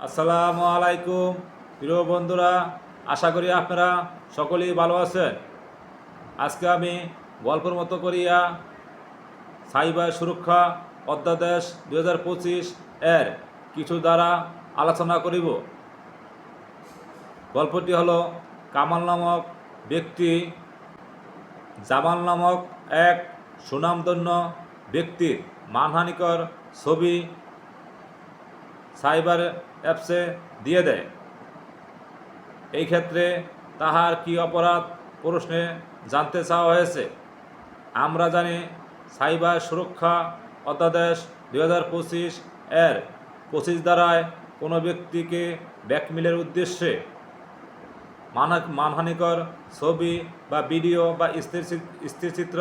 আসসালামু আলাইকুম প্রিয় বন্ধুরা, আশা করি আপনারা সকলেই ভালো আছেন। আজকে আমি গল্পের মতো করিয়া সাইবার সুরক্ষা অধ্যাদেশ 2025 এর কিছু দ্বারা আলোচনা করিব। গল্পটি হলো কামাল নামক ব্যক্তি জামাল নামক এক সুনামধন্য ব্যক্তির মানহানিকর ছবি সাইবার অ্যাপসে দিয়ে দেয়। এই ক্ষেত্রে তাহার কি অপরাধ প্রশ্নে জানতে চাওয়া হয়েছে। আমরা জানি সাইবার সুরক্ষা অধ্যাদেশ 2025 এর 25 ধারায় কোনো ব্যক্তিকে ব্ল্যাকমেলের উদ্দেশ্যে মানহানিকর ছবি বা ভিডিও বা স্থিরচিত্র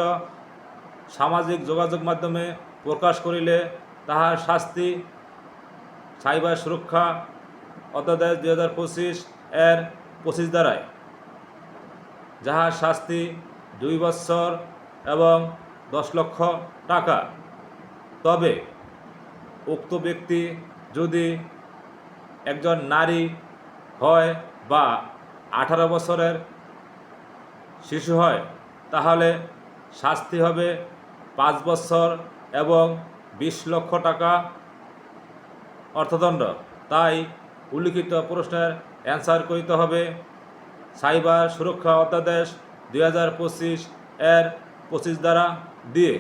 সামাজিক যোগাযোগ মাধ্যমে প্রকাশ করিলে তাহার শাস্তি সাইবার সুরক্ষা অধ্যাদেশ 2025 এর 25 ধারায়, যাহার শাস্তি 2 বছর এবং 10 লক্ষ টাকা। তবে উক্ত ব্যক্তি যদি একজন নারী হয় বা 18 বছরের শিশু হয়, তাহলে শাস্তি হবে 5 বছর এবং 20 লক্ষ টাকা অর্থদণ্ড। তাই উল্লিখিত প্রশ্নের অ্যান্সার করিতে হবে সাইবার সুরক্ষা অধ্যাদেশ 2025 এর 25 ধারা দিয়ে।